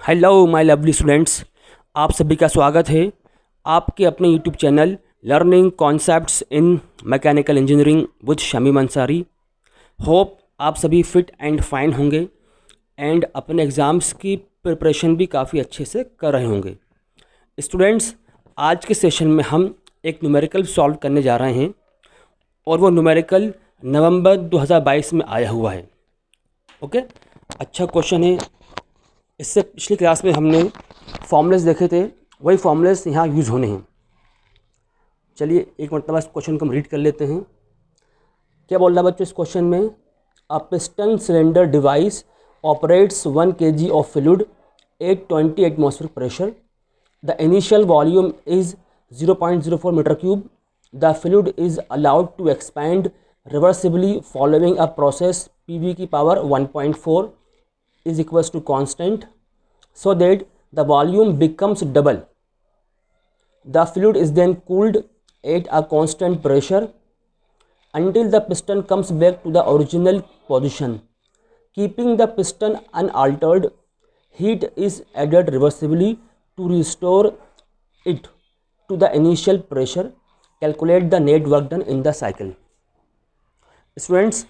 Hello my lovely students, आप सभी का स्वागत है आपके अपने YouTube channel learning concepts in mechanical engineering with Shamim Ansari. Hope आप सभी फिट एंड फाइन होंगे एंड अपने एग्ज़ाम्स की प्रिपरेशन भी काफ़ी अच्छे से कर रहे होंगे। स्टूडेंट्स, आज के सेशन में हम एक न्यूमेरिकल सॉल्व करने जा रहे हैं और वो न्यूमेरिकल नवंबर 2022 में आया हुआ है। ओके, अच्छा क्वेश्चन है। इससे पिछली क्लास में हमने फॉर्मूलेस देखे थे, वही फॉर्मूलेस यहाँ यूज़ होने हैं। चलिए एक मरतबा इस क्वेश्चन को हम रीड कर लेते हैं। क्या बोल रहा है बच्चों इस क्वेश्चन में? A piston cylinder device operates 1 kg of fluid at 20 atmospheric pressure. The initial volume is 0.04 metre cube. The fluid is allowed to expand reversibly following a process PV की power 1.4 is equals to constant, so that the volume becomes double. The fluid is then cooled at a constant pressure until the piston comes back to the original position. Keeping the piston unaltered, heat is added reversibly to restore it to the initial pressure. Calculate the net work done in the cycle. Students,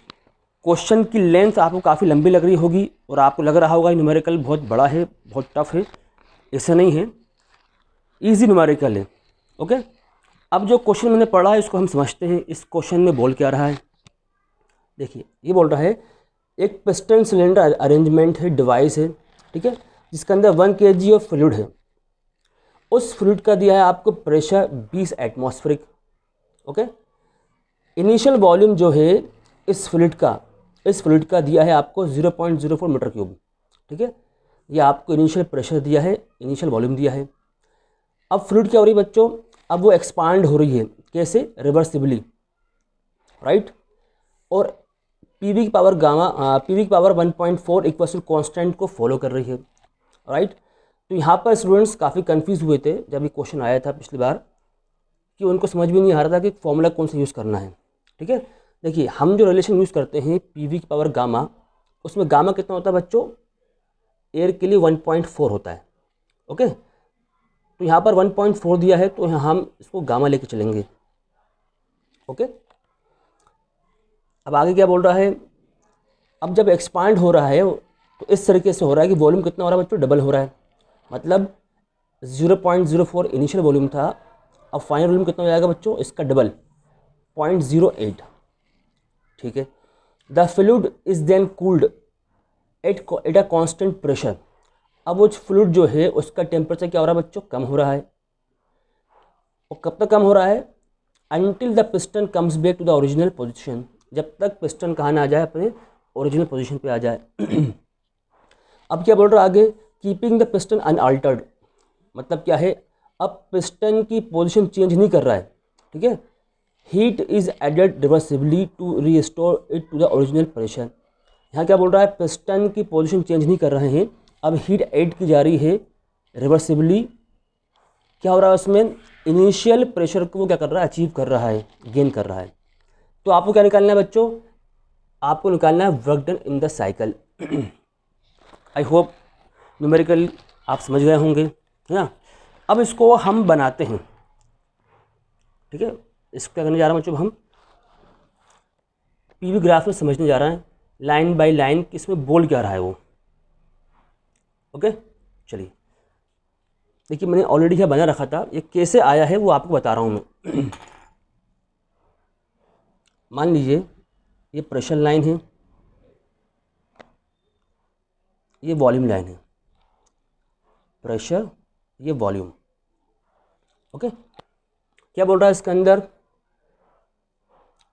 question की length आपको काफ़ी लंबी लग रही होगी और आपको लग रहा होगा न्यूमेरिकल बहुत बड़ा है, बहुत टफ है। ऐसा नहीं है, इजी न्यूमेरिकल है। ओके, अब जो क्वेश्चन मैंने पढ़ा है इसको हम समझते हैं। इस क्वेश्चन में बोल क्या रहा है, देखिए। ये बोल रहा है एक पिस्टन सिलेंडर अरेंजमेंट है, डिवाइस है, ठीक है, जिसके अंदर 1 kg ऑफ फ्लूइड है। उस फ्लूइड का दिया है आपको pressure 20 atmospheric. Okay, initial volume जो है इस फ्लूइड का दिया है आपको 0.04 मीटर क्यूब, ठीक है। ये आपको इनिशियल प्रेशर दिया है, इनिशियल वॉल्यूम दिया है। अब फ्लूइड क्या हो रही है बच्चों? अब वो एक्सपांड हो रही है। कैसे? Reversibly, right. और पीवी की पावर 1.4 इक्वल टू कॉन्स्टेंट को फॉलो कर रही है, राइट। तो यहाँ पर स्टूडेंट्स काफ़ी कंफ्यूज हुए थे जब ये क्वेश्चन आया था पिछली बार, कि उनको समझ भी नहीं आ रहा था कि फॉर्मूला कौन सा यूज़ करना है, ठीक है। देखिए, हम जो रिलेशन यूज़ करते हैं PV की पावर गामा, उसमें गामा कितना होता है बच्चों? एयर के लिए 1.4 होता है। ओके, तो यहाँ पर 1.4 दिया है तो यहाँ हम इसको गामा लेके चलेंगे। ओके, अब आगे क्या बोल रहा है? अब जब एक्सपांड हो रहा है तो इस तरीके से हो रहा है कि वॉल्यूम कितना हो रहा है बच्चों? डबल हो रहा है। मतलब 0.04 इनिशियल वॉल्यूम था, अब फाइनल वॉल्यूम कितना हो जाएगा बच्चों? इसका डबल, 0.08, ठीक है। The fluid is then cooled at a constant pressure. अब वो फ्लूइड जो है उसका टेम्परेचर क्या हो रहा है बच्चों? कम हो रहा है। और कब तक कम हो रहा है? Until the piston comes back to the original position. जब तक पिस्टन कहाँ ना आ जाए, अपने ओरिजिनल पोजीशन पे आ जाए। अब क्या बोल रहा है आगे? Keeping the piston unaltered. मतलब क्या है? अब पिस्टन की पोजीशन चेंज नहीं कर रहा है, ठीक है। Heat is added reversibly to restore it to the original pressure. यहाँ क्या बोल रहा है? पिस्टन की पोजीशन चेंज नहीं कर रहे हैं, अब हीट ऐड की जा रही है रिवर्सिबली। क्या हो रहा है उसमें? इनिशियल प्रेशर को वो क्या कर रहा है? अचीव कर रहा है, गेन कर रहा है। तो आपको क्या निकालना है बच्चों? आपको निकालना है work done in the cycle. I hope numerical आप समझ गए होंगे, है ना। अब इसको हम बनाते हैं, ठीक है। इसको क्या करने जा रहा हूँ बच्चों? हम PV ग्राफ में समझने जा रहे हैं लाइन बाय लाइन कि इसमें बोल क्या रहा है वो। ओके, चलिए। देखिए, मैंने ऑलरेडी यह बना रखा था, ये कैसे आया है वो आपको बता रहा हूँ मैं। मान लीजिए ये प्रेशर लाइन है, ये वॉल्यूम लाइन है। प्रेशर, ये वॉल्यूम। ओके, क्या बोल रहा है इसके अंदर?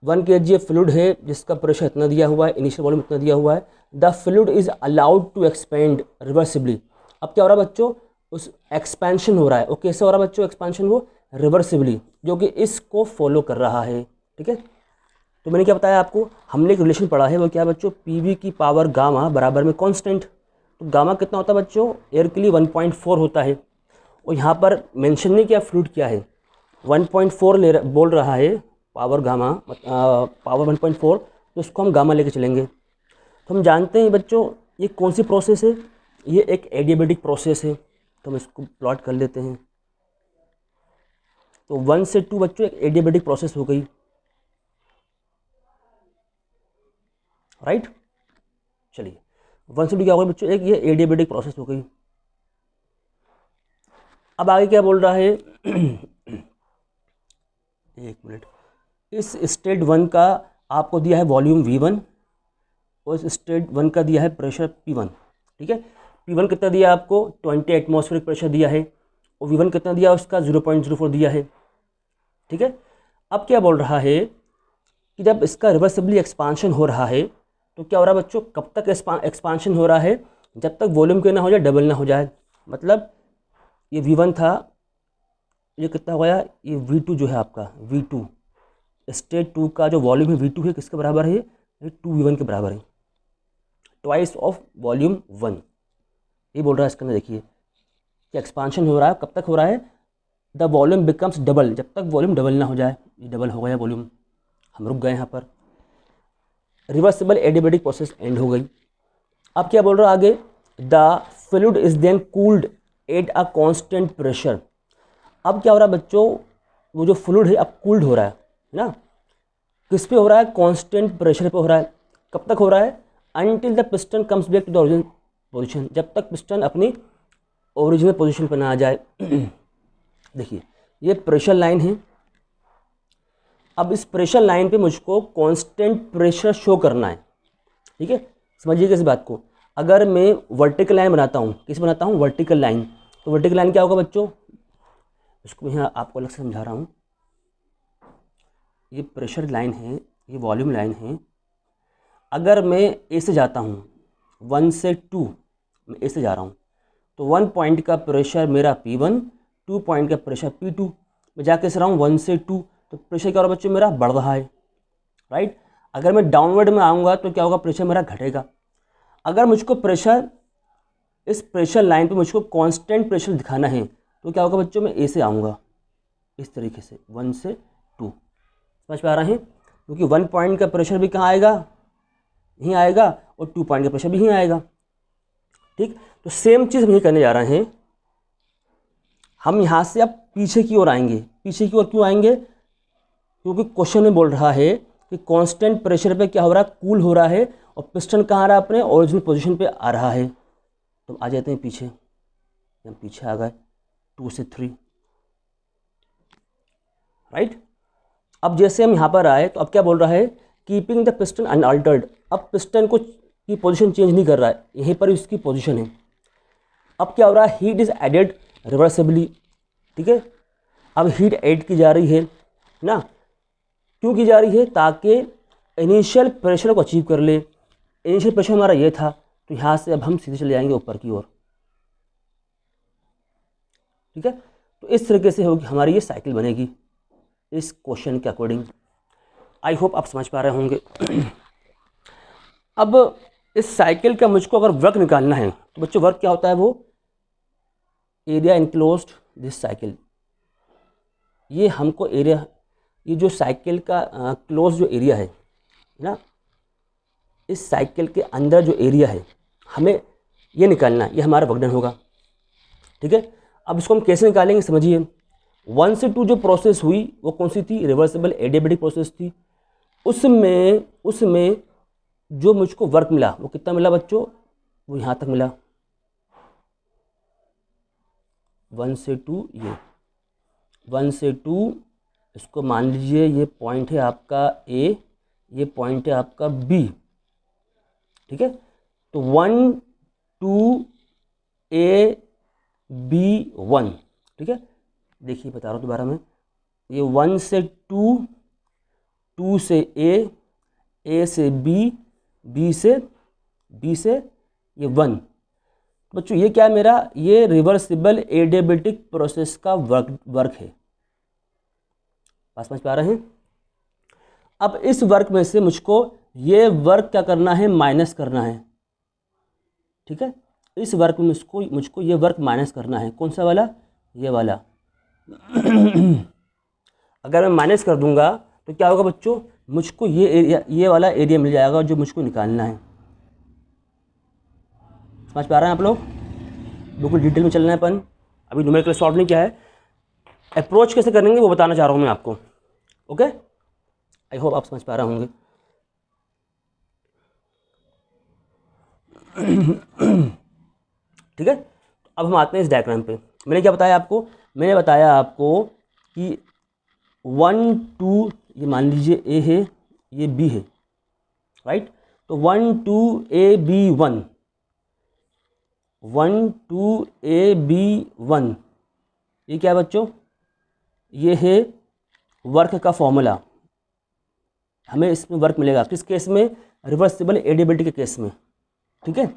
1 kg फ्लूइड है जिसका प्रेशर इतना दिया हुआ है, इनिशियल वॉल्यूम इतना दिया हुआ है। The fluid is allowed to expand reversibly. अब क्या हो रहा है बच्चों? उस एक्सपेंशन हो रहा है। और कैसे हो रहा है बच्चों एक्सपेंशन? वो रिवर्सिबली, जो कि इसको फॉलो कर रहा है, ठीक है। तो मैंने क्या बताया आपको? हमने एक रिलेशन पढ़ा है, वो क्या है बच्चों? PV की पावर गामा बराबर में कांस्टेंट। तो गामा कितना होता है बच्चों? एयर के लिए 1.4 होता है। और यहाँ पर मेंशन नहीं किया फ्लूइड क्या है, 1.4 बोल रहा है पावर गामा, पावर 1.4, तो इसको हम गामा लेके चलेंगे। तो हम जानते हैं बच्चों ये कौन सी प्रोसेस है? ये एक एडियाबेटिक प्रोसेस है, तो हम इसको प्लॉट कर लेते हैं। तो 1 से 2 बच्चों एक एडियाबेटिक प्रोसेस हो गई, राइट। चलिए 1 से 2 क्या होगा बच्चों, एक ये एडियाबेटिक प्रोसेस हो गई। अब आगे क्या बोल रहा है एक मिनट, इस स्टेट 1 का आपको दिया है वॉल्यूम V1 और इस स्टेट 1 का दिया है प्रेशर P1, ठीक है। P1 कितना दिया आपको 20 एटमॉस्फेरिक प्रेशर दिया है और V1 कितना दिया उसका 0.04 दिया है, ठीक है। अब क्या बोल रहा है कि जब इसका रिवर्सिबली एक्सपांशन हो रहा है तो क्या हो रहा है बच्चों, कब तक एक्सपांशन हो रहा है, जब तक वॉल्यूम क्या ना हो जाए, डबल ना हो जाए। मतलब ये V1 था, ये कितना हो गया, ये V2 जो है आपका V2 स्टेट 2 का जो वॉल्यूम है V2 है, किसके बराबर है, ये 2V1 के बराबर है, ट्वाइस ऑफ वॉल्यूम 1। ये बोल रहा है इसके अंदर, देखिए कि एक्सपांशन हो रहा है, कब तक हो रहा है, द वॉल्यूम बिकम्स डबल, जब तक वॉल्यूम डबल ना हो जाए। ये डबल हो गया वॉल्यूम, हम रुक गए यहाँ पर, रिवर्सिबल एडियाबेटिक प्रोसेस एंड हो गई। अब क्या बोल रहा है आगे, the fluid is then cooled at a constant pressure. अब क्या हो रहा है बच्चों, वो जो फ्लूइड है अब कूल्ड हो रहा है ना, किस पे हो रहा है, कांस्टेंट प्रेशर पे हो रहा है। कब तक हो रहा है, until the piston comes back to the original position, जब तक पिस्टन अपनी ओरिजिनल पोजीशन पर ना आ जाए। देखिए ये प्रेशर लाइन है, अब इस प्रेशर लाइन पे मुझको कांस्टेंट प्रेशर शो करना है, ठीक है। समझिए इस बात को, अगर मैं वर्टिकल लाइन बनाता हूँ, किस बनाता हूँ, वर्टिकल लाइन, तो वर्टिकल लाइन क्या होगा बच्चों, इसको मैं आपको अलग से समझा रहा हूँ। ये प्रेशर लाइन है, ये वॉल्यूम लाइन है। अगर मैं ए से जाता हूँ, 1 से 2 मैं ए से जा रहा हूँ, तो 1 पॉइंट का प्रेशर मेरा P1, 2 पॉइंट का प्रेशर P2, मैं जाके से रहा हूँ 1 से 2, तो प्रेशर क्या हो रहा है बच्चों, मेरा बढ़ रहा है, राइट। अगर मैं डाउनवर्ड में आऊँगा तो क्या होगा, प्रेशर मेरा घटेगा। अगर मुझको प्रेशर, इस प्रेशर लाइन पे मुझको कांस्टेंट प्रेशर दिखाना है तो क्या होगा बच्चों, मैं ए से आऊँगा इस तरीके से 1 से 2, समझ पा रहे हैं, क्योंकि 1 पॉइंट का प्रेशर भी कहाँ आएगा, यहीं आएगा, और 2 पॉइंट का प्रेशर भी यहीं आएगा, ठीक। तो सेम चीज़ हम ये करने जा रहे हैं, हम यहाँ से अब पीछे की ओर आएंगे। पीछे की ओर क्यों आएंगे, क्योंकि क्वेश्चन में बोल रहा है कि कांस्टेंट प्रेशर पे क्या हो रहा है, कूल हो रहा है, और पिस्टन कहाँ आ रहा है, अपने ओरिजिनल पोजीशन पे आ रहा है। तो आ जाते हैं पीछे, हम पीछे आ गए 2 से 3, राइट। अब जैसे हम यहाँ पर आए तो अब क्या बोल रहा है, कीपिंग द पिस्टन अनअल्टर्ड। अब पिस्टन को की पोजीशन चेंज नहीं कर रहा है, यहीं पर उसकी पोजीशन है। अब क्या हो रहा है, हीट इज एडेड रिवर्सिबली, ठीक है। अब हीट ऐड की जा रही है ना, क्यों की जा रही है, ताकि इनिशियल प्रेशर को अचीव कर ले। इनिशियल प्रेशर हमारा ये था, तो यहाँ से अब हम सीधे चले जाएंगे ऊपर की ओर, ठीक है। तो इस तरीके से होगी हमारी ये साइकिल बनेगी इस क्वेश्चन के अकॉर्डिंग। आई होप आप समझ पा रहे होंगे। अब इस साइकिल का मुझको अगर वर्क निकालना है तो बच्चों वर्क क्या होता है, वो एरिया इनक्लोज्ड दिस साइकिल। ये हमको एरिया, ये जो साइकिल का क्लोज जो एरिया है ना, इस साइकिल के अंदर जो एरिया है हमें ये निकालना है, ये हमारा वर्क डन होगा, ठीक है। अब इसको हम कैसे निकालेंगे समझिए। 1 से 2 जो प्रोसेस हुई वो कौन सी थी, रिवर्सिबल एडियाबेटिक प्रोसेस थी। उसमें जो मुझको वर्क मिला वो कितना मिला बच्चों, वो यहाँ तक मिला 1 से 2, ये 1 से 2, इसको मान लीजिए ये पॉइंट है आपका ए, ये पॉइंट है आपका बी, ठीक है। तो 1 2 ए बी 1, ठीक है। देखिए बता रहा हूँ दोबारा मैं, ये 1 से 2, 2 से ए से बी, बी से ये 1। बच्चों ये क्या है मेरा, ये रिवर्सिबल एडियाबेटिक प्रोसेस का वर्क है, बात समझ पा रहे हैं। अब इस वर्क में से मुझको ये वर्क क्या करना है, माइनस करना है, ठीक है। इस वर्क में मुझको ये वर्क माइनस करना है, कौन सा वाला, ये वाला। अगर मैं माइनस कर दूंगा तो क्या होगा बच्चों, मुझको ये एरिया, ये वाला एरिया मिल जाएगा जो मुझको निकालना है। समझ पा रहे हैं आप लोग। बिल्कुल डिटेल में चलना है अपन, अभी न्यूमेरिकल सॉल्व नहीं किया है। अप्रोच कैसे करेंगे वो बताना चाह रहा हूँ मैं आपको। ओके, आई होप आप समझ पा रहे होंगे। ठीक है, अब हम आते हैं इस डायग्राम पे। मैंने क्या बताया आपको, मैंने बताया आपको कि 1 2, ये मान लीजिए ए है, ये बी है, राइट। तो 1 2 ए बी 1, 1 2 ए बी 1, ये क्या है बच्चों, ये है वर्क का फॉर्मूला। हमें इसमें वर्क मिलेगा किस केस में, रिवर्सिबल एडिबिलिटी के केस में। ठीक है,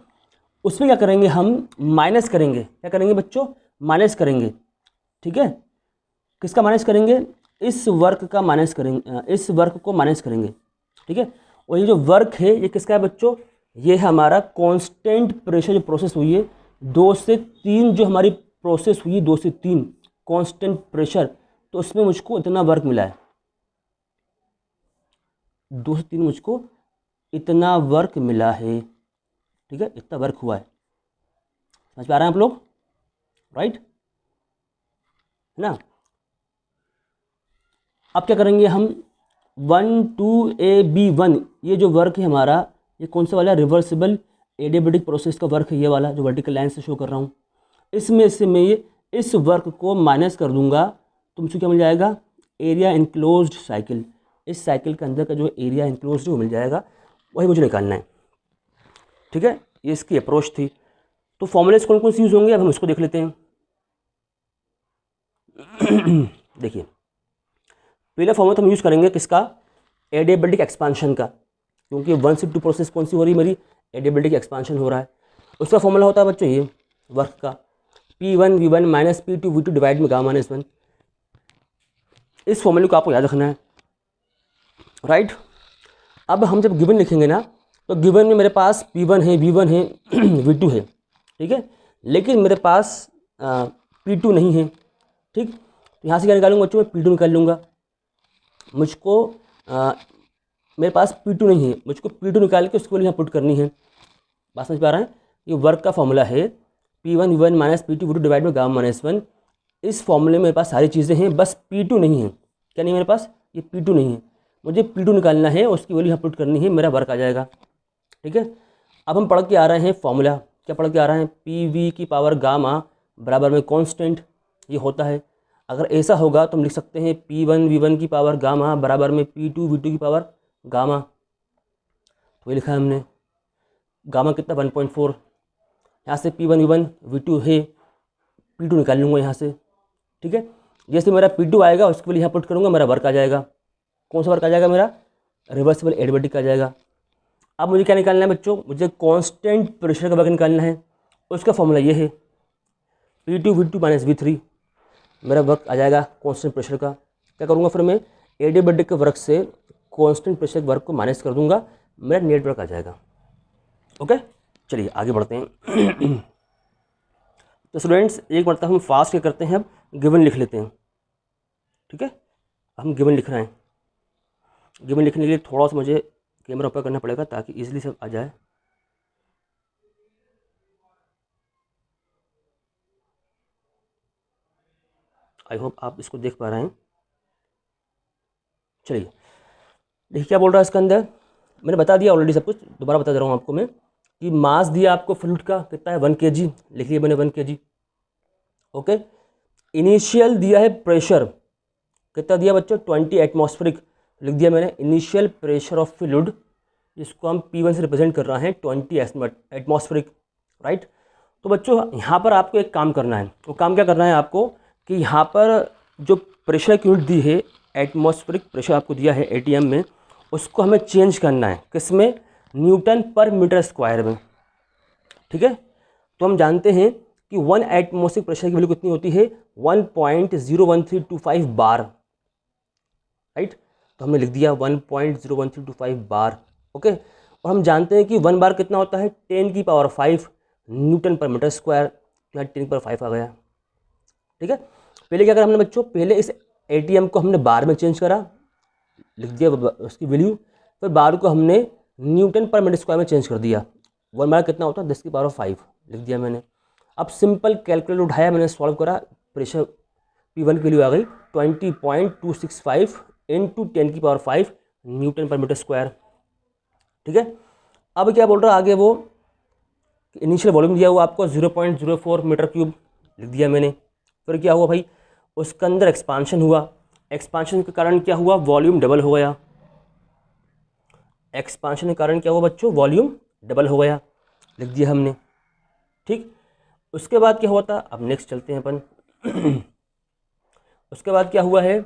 उसमें क्या करेंगे हम, माइनस करेंगे। क्या करेंगे बच्चों, माइनस करेंगे। ठीक है, किसका माइनस करेंगे, इस वर्क का माइनस करेंगे, इस वर्क को माइनस करेंगे। ठीक है, और ये जो वर्क है ये किसका है बच्चों, ये है हमारा कांस्टेंट प्रेशर जो प्रोसेस हुई है 2 से 3, जो हमारी प्रोसेस हुई 2 से 3 कांस्टेंट प्रेशर, तो उसमें मुझको इतना वर्क मिला है, 2 से 3 मुझको इतना वर्क मिला है। ठीक है, इतना वर्क हुआ है, समझ पा रहे हैं आप लोग, राइट है ना। अब क्या करेंगे हम, 1 2 ए बी 1, ये जो वर्क है हमारा, ये कौन सा वाला, रिवर्सिबल एडियाबेटिक प्रोसेस का वर्क है, ये वाला जो वर्टिकल लाइन से शो कर रहा हूँ। इसमें से मैं ये इस वर्क को माइनस कर दूंगा तो मुझे क्या मिल जाएगा, एरिया इनक्लोज्ड साइकिल। इस साइकिल के अंदर का जो एरिया इनक्लोज्ड है वो मिल जाएगा, वही मुझे निकालना है। ठीक है, ये इसकी अप्रोच थी। तो फॉर्मूलेस कौन कौन से यूज़ होंगे, अब हम इसको देख लेते हैं। देखिए, पहला फॉर्मूला तो हम यूज़ करेंगे किसका, एडियाबेटिक एक्सपांशन का, क्योंकि 1 से 2 प्रोसेस कौन सी हो रही है मेरी, एडियाबेटिक एक्सपांशन हो रहा है। उसका फॉर्मूला होता है बच्चों ये वर्क का, P1 V1 minus P2 V2 divide में गामा -1। इस फॉर्मूले को आपको याद रखना है, राइट। अब हम जब गिवन लिखेंगे ना, तो गिवन में मेरे पास P1 है, V1 है, V2 है, ठीक है, लेकिन मेरे पास P2 नहीं है। ठीक, तो यहाँ से क्या निकालूंगा बच्चों, मैं P2 निकाल लूँगा। मुझको मेरे पास P2 नहीं है, मुझको P2 निकाल के उसको यहाँ पुट करनी है। बात समझ पा रहे हैं, ये वर्क का फॉर्मूला है P1 V1 minus P2 V2 divide में गामा -1। इस फॉर्मूले में मेरे पास सारी चीज़ें हैं, बस P2 नहीं है। क्या नहीं मेरे पास, ये P2 नहीं है, मुझे P2 निकालना है, उसकी वैल्यू यहाँ पुट करनी है, मेरा वर्क आ जाएगा। ठीक है, अब हम पढ़ के आ रहे हैं फॉर्मूला, क्या पढ़ के आ रहे हैं, PV की पावर गामा बराबर में कांस्टेंट, ये होता है। अगर ऐसा होगा तो हम लिख सकते हैं P1 V1 की पावर गामा बराबर में P2 V2 की पावर गामा। तो ये लिखा है हमने, गामा कितना 1.4, यहाँ से P1 V1 V2 है, P2 निकाल लूँगा यहाँ से। ठीक है, जैसे मेरा P2 आएगा उसके लिए यहाँ पुट करूँगा, मेरा वर्क आ जाएगा। कौन सा वर्क आ जाएगा मेरा, रिवर्सिबल एडियाबेटिक आ जाएगा। अब मुझे क्या निकालना है बच्चों, मुझे कांस्टेंट प्रेशर का वर्क निकालना है। उसका फॉर्मूला ये है P2 V2 माइनस V3, मेरा वर्क आ जाएगा कांस्टेंट प्रेशर का। क्या करूँगा फिर मैं, एडियाबेटिक के वर्क से कांस्टेंट प्रेशर के वर्क को माइनस कर दूंगा, मेरा नेट वर्क आ जाएगा। ओके, चलिए आगे बढ़ते हैं। तो स्टूडेंट्स एक मतलब हम फास्ट क्या करते हैं, अब गिवन लिख लेते हैं। ठीक है, हम गिवन लिख रहे हैं। गिवन लिखने के लिए थोड़ा सा मुझे कैमरा ऊपर करना पड़ेगा ताकि इजीली सब आ जाए। आई होप आप इसको देख पा रहे हैं। चलिए देखिए क्या बोल रहा है इसके अंदर, मैंने बता दिया ऑलरेडी सब कुछ, दोबारा बता दे रहा हूँ आपको मैं कि मास दिया आपको फ्लूइड का कितना है 1 kg, लिख लिया मैंने 1 kg। ओके, इनिशियल दिया है प्रेशर, कितना दिया बच्चों 20 एटमॉस्फेरिक, लिख दिया मैंने इनिशियल प्रेशर ऑफ फ्लूइड, जिसको हम P1 से रिप्रेजेंट कर रहे हैं 20 एटमॉस्फेरिक, राइट। तो बच्चों यहाँ पर आपको एक काम करना है, वो काम क्या करना है आपको कि यहाँ पर जो प्रेशर की यूनिट दी है, एटमॉस्फेरिक प्रेशर आपको दिया है ATM में, उसको हमें चेंज करना है किसमें, न्यूटन पर मीटर स्क्वायर में। ठीक है, तो हम जानते हैं कि 1 एटमॉस्फेरिक प्रेशर की वैल्यू कितनी होती है 1.01325 बार, राइट। तो हमने लिख दिया 1.01325 बार। ओके, और हम जानते हैं कि 1 बार कितना होता है 10 की पावर 5 न्यूटन पर मीटर स्क्वायर, यहाँ 10 की पावर 5 आ गया। ठीक है, पहले क्या करा हमने बच्चों, पहले इस ATM को हमने बार में चेंज करा, लिख दिया उसकी वैल्यू, फिर बार को हमने न्यूटन पर मीटर स्क्वायर में चेंज कर दिया। 1 बार कितना होता है 10 की पावर 5, लिख दिया मैंने। अब सिंपल कैलकुलेटर उठाया, मैंने सॉल्व करा, प्रेशर P1 की वैल्यू आ गई 20.265 इंटू 10⁵ न्यूटन पर मीटर स्क्वायर। ठीक है, अब क्या बोल रहा है आगे वो, इनिशियल वॉल्यूम दिया हुआ आपको 0.04 मीटर क्यूब लिख दिया मैंने। फिर क्या हुआ भाई, उसके अंदर एक्सपांशन हुआ, एक्सपांशन के कारण क्या हुआ, वॉल्यूम डबल हो गया। एक्सपांशन के कारण क्या हुआ बच्चों, वॉल्यूम डबल हो गया, लिख दिया हमने। ठीक, उसके बाद क्या हुआ था, अब नेक्स्ट चलते हैं अपन। उसके बाद क्या हुआ है,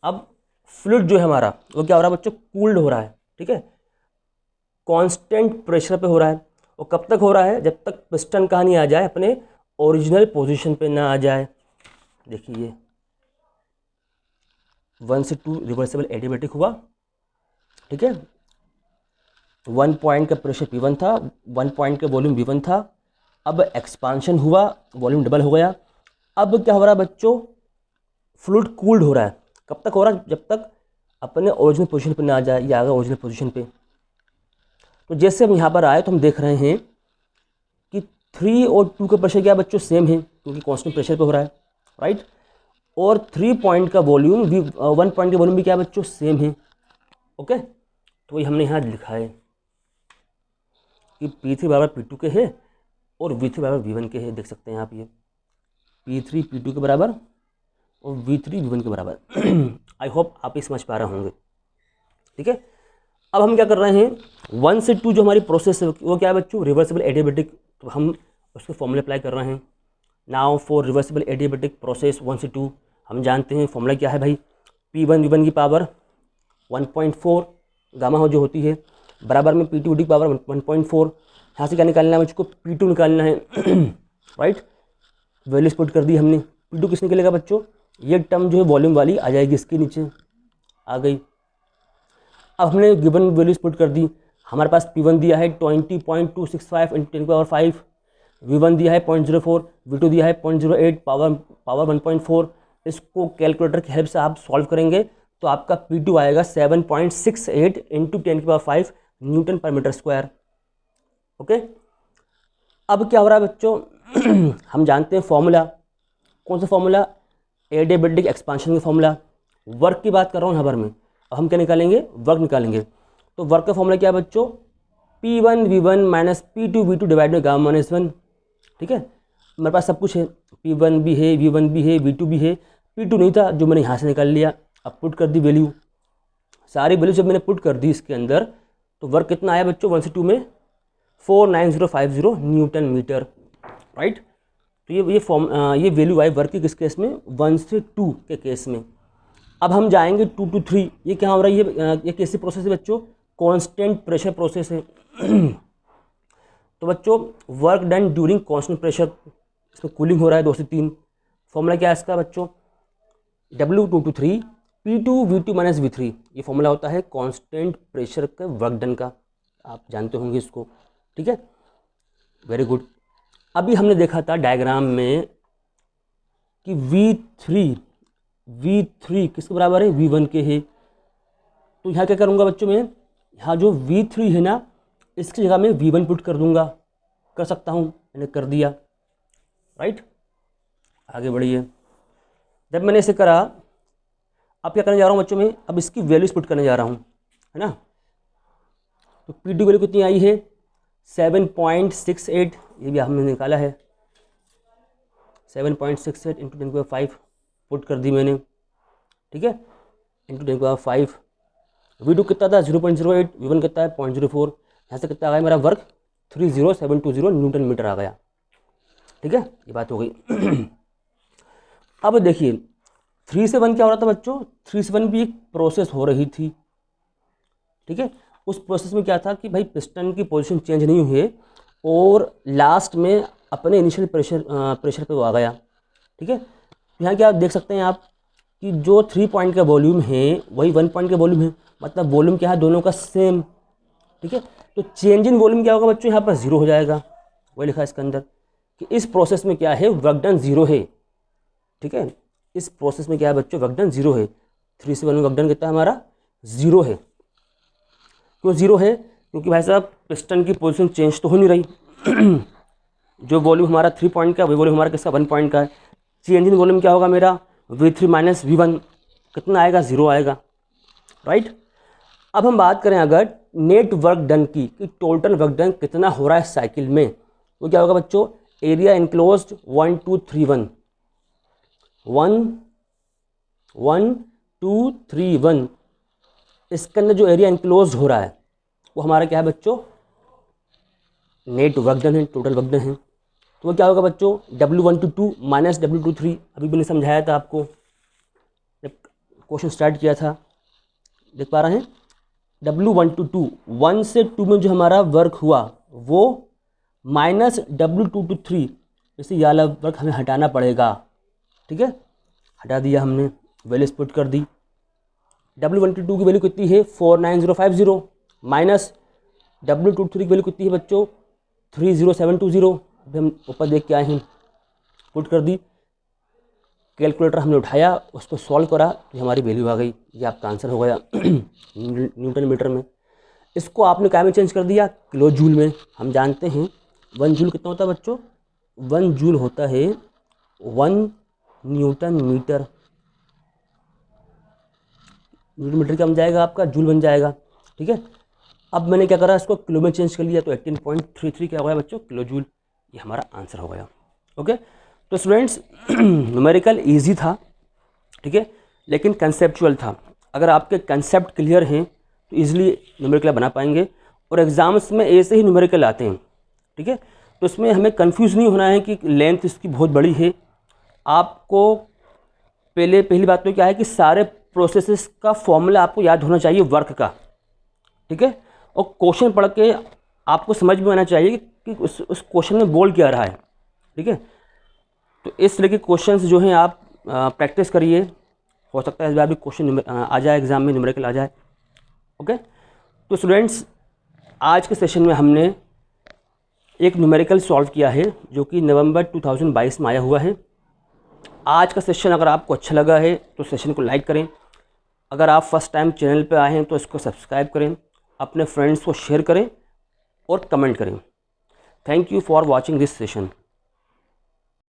अब फ्लूइड जो है हमारा वो क्या हो रहा है बच्चों, कूल्ड हो रहा है। ठीक है, कांस्टेंट प्रेशर पे हो रहा है। और कब तक हो रहा है, जब तक पिस्टन कहाँ नहीं आ जाए, अपने ओरिजिनल पोजीशन पे ना आ जाए। देखिए 1 से 2 रिवर्सिबल एडियाबैटिक हुआ। ठीक है, 1 पॉइंट का प्रेशर P1 था, 1 पॉइंट का वॉल्यूम V1 था। अब एक्सपांशन हुआ, वॉल्यूम डबल हो गया। अब क्या हो रहा है बच्चों, फ्लूइड कूल्ड हो रहा है। कब तक हो रहा है, जब तक अपने ओरिजिनल पोजीशन पे ना आ जाए, या आगे ओरिजिनल पोजीशन पे। तो जैसे हम यहाँ पर आए तो हम देख रहे हैं कि 3 और 2 का प्रेशर क्या बच्चों, सेम है, क्योंकि कांस्टेंट प्रेशर पे हो रहा है, राइट। और 3 पॉइंट का वॉल्यूम भी, 1 पॉइंट का वॉल्यूम भी क्या बच्चों, सेम है। ओके, तो वही हमने यहाँ लिखा है कि P3 बराबर P2 के है और V3 बराबर V1 के है। देख सकते हैं आप, ये P3 P2 के बराबर और V3 V1 के बराबर। आई होप आप ये समझ पा रहे होंगे। ठीक है, अब हम क्या कर रहे हैं, 1 से 2 जो हमारी प्रोसेस है वो क्या है बच्चों, रिवर्सिबल एडियाबैटिक। तो हम उसके फॉर्मूले अप्लाई कर रहे हैं। Now for reversible adiabatic process 1 से 2 हम जानते हैं फॉर्मूला क्या है भाई, P1 V1 की पावर 1.4 गामा हो जो होती है, बराबर में P2 की पावर 1.4। यहाँ से क्या निकालना है मुझको, P2 निकालना है। राइट, वैल्यूज पुट कर दी हमने। P2 किस निकलेगा बच्चों, ये टर्म जो है वॉल्यूम वाली आ जाएगी, इसके नीचे आ गई। अब हमने गिवन वैल्यूज पुट कर दी। हमारे पास P1 दिया है 20.265 इंटू 10⁵, V1 दिया है 0.04, V2 दिया है 0.08, पावर 1.4। इसको कैलकुलेटर की हेल्प से आप सॉल्व करेंगे तो आपका P2 आएगा 7.68 इंटू 10⁵ न्यूटन पर मीटर स्क्वायर। ओके, अब क्या हो रहा है बच्चों, हम जानते हैं फॉर्मूला, कौन सा फॉर्मूला, एडियाबैटिक एक्सपांशन का फॉर्मूला। वर्क की बात कर रहा हूँ यहाँ पर मैं। अब हम क्या निकालेंगे, वर्क निकालेंगे। तो वर्क का फॉर्मूला क्या है बच्चों, P1 V1 minus P2 V2 divide by gamma minus 1। ठीक है, मेरे पास सब कुछ है, P1 भी है, V1 भी है, V2 भी है। P2 नहीं था जो मैंने यहाँ से निकाल लिया। अब पुट कर दी वैल्यू, सारी वैल्यू जब मैंने पुट कर दी इसके अंदर, तो वर्क कितना आया बच्चों 1 से 2 में, 49050 न्यूटन मीटर। राइट, तो ये वैल्यू आई वर्क की किस केस में, 1 से 2 के केस में। अब हम जाएंगे 2 to 3। ये क्या हो रहा है, ये कैसी प्रोसेस है बच्चों, कांस्टेंट प्रेशर प्रोसेस है। तो बच्चों work done during constant pressure, इसमें कूलिंग हो रहा है 2 से 3। फॉर्मूला क्या है इसका बच्चों, W2 to 3 P2 V2 minus V3। ये फॉर्मूला होता है कांस्टेंट प्रेशर का वर्क डन का, आप जानते होंगे इसको। ठीक है, वेरी गुड। अभी हमने देखा था डायग्राम में कि V3 किसके बराबर है, V1 के है। तो यहाँ क्या करूँगा बच्चों मैं, यहाँ जो V3 है ना, इसकी जगह में V1 पुट कर दूंगा, कर सकता हूँ, मैंने कर दिया। राइट, आगे बढ़िए। जब मैंने इसे करा, अब क्या करने जा रहा हूँ बच्चों में, अब इसकी वैल्यूज पुट करने जा रहा हूँ, है ना। तो P2 वैल्यू कितनी आई है, 7.68, ये भी हमने निकाला है, 7.68 इंटू 10⁵ पुट कर दी मैंने। ठीक है, इंटू 10⁵। V2 कितना था 0.08, V1 कितना है 0.04। यहाँ से कितना आ गया मेरा वर्क, 30720 न्यूटन मीटर आ गया। ठीक है, ये बात हो गई। अब देखिए 3 से 1 क्या हो रहा था बच्चों, 3 से 1 भी एक प्रोसेस हो रही थी। ठीक है, उस प्रोसेस में क्या था कि भाई पिस्टन की पोजीशन चेंज नहीं हुई है और लास्ट में अपने इनिशियल प्रेशर पे वो आ गया। ठीक है, यहाँ क्या देख सकते हैं आप कि जो 3 पॉइंट का वॉल्यूम है वही 1 पॉइंट का वॉल्यूम है, मतलब वॉल्यूम क्या है दोनों का सेम। ठीक है, तो चेंज इन वॉल्यूम क्या होगा बच्चों, यहाँ पर 0 हो जाएगा। वही लिखा है इसके अंदर कि इस प्रोसेस में क्या है, वर्क डन 0 है। ठीक है, इस प्रोसेस में क्या है बच्चों, वर्क डन 0 है। 3 से 1 में वर्क डन कितना है हमारा, 0 है। क्यों 0 है, क्योंकि भाई साहब पिस्टन की पोजीशन चेंज तो हो नहीं रही। जो वॉल्यूम हमारा 3 पॉइंट का, वही वॉल्यूम हमारा किसका 1 पॉइंट का है। सी इंजन वॉल्यूम क्या होगा मेरा, V3 माइनस V1 कितना आएगा, 0 आएगा, राइट। अब हम बात करें अगर नेट वर्क डन की, कि टोटल वर्क डन कितना हो रहा है साइकिल में, वो क्या होगा बच्चों, एरिया इनक्लोज्ड 1 2 3 1 1 2 3 1, इसके अंदर जो एरिया इनक्लोज्ड हो रहा है वो हमारा क्या है बच्चों, नेट वर्क डन है, टोटल वर्क डन है। तो वो क्या होगा बच्चों, W122 माइनस W23, अभी मैंने समझाया था आपको जब क्वेश्चन स्टार्ट किया था, देख पा रहे हैं। W122 1 से 2 में जो हमारा वर्क हुआ वो माइनस W223, इसे ये वाला वर्क हमें हटाना पड़ेगा, ठीक है। हटा दिया हमने, वैल्यू पुट कर दी। W122 की वैल्यू कितनी है 49050, माइनस W23 की वैल्यू कितनी है बच्चों 30720। अभी हम ऊपर देख के आए हैं, पुट कर दी, कैलकुलेटर हमने उठाया, उसको सॉल्व करा, तो हमारी वैल्यू आ गई, ये आपका आंसर हो गया न्यूटन मीटर में। इसको आपने क्या में चेंज कर दिया, किलो जूल में। हम जानते हैं 1 जूल कितना होता है बच्चों, 1 जूल होता है 1 न्यूटन मीटर। न्यूटन मीटर क्या बन जाएगा आपका, जूल बन जाएगा, ठीक है। अब मैंने क्या करा, इसको किलो में चेंज कर लिया, तो 18.33 क्या हो गया बच्चों, किलो जूल, ये हमारा आंसर हो गया। ओके, तो स्टूडेंट्स न्यूमेरिकल इजी था, ठीक है, लेकिन कंसेप्चुअल था। अगर आपके कंसेप्ट क्लियर हैं तो ईजिली न्यूमेरिकल बना पाएंगे, और एग्जाम्स में ऐसे ही न्यूमेरिकल आते हैं, ठीक है। तो इसमें हमें कंफ्यूज नहीं होना है कि लेंथ इसकी बहुत बड़ी है। आपको पहली बात तो क्या है कि सारे प्रोसेसेस का फॉर्मूला आपको याद होना चाहिए वर्क का, ठीक है। और क्वेश्चन पढ़ के आपको समझ में आना चाहिए कि उस क्वेश्चन में बोल क्या रहा है, ठीक है। तो इस तरह के क्वेश्चंस जो हैं आप प्रैक्टिस करिए, हो सकता है इस बार भी क्वेश्चन आ जाए एग्जाम में, न्यूमेरिकल आ जाए। ओके, तो स्टूडेंट्स आज के सेशन में हमने एक न्यूमेरिकल सॉल्व किया है जो कि नवंबर 2022 में आया हुआ है। आज का सेशन अगर आपको अच्छा लगा है तो सेशन को लाइक करें, अगर आप फर्स्ट टाइम चैनल पे आए हैं तो इसको सब्सक्राइब करें, अपने फ्रेंड्स को शेयर करें और कमेंट करें। Thank you for watching this session.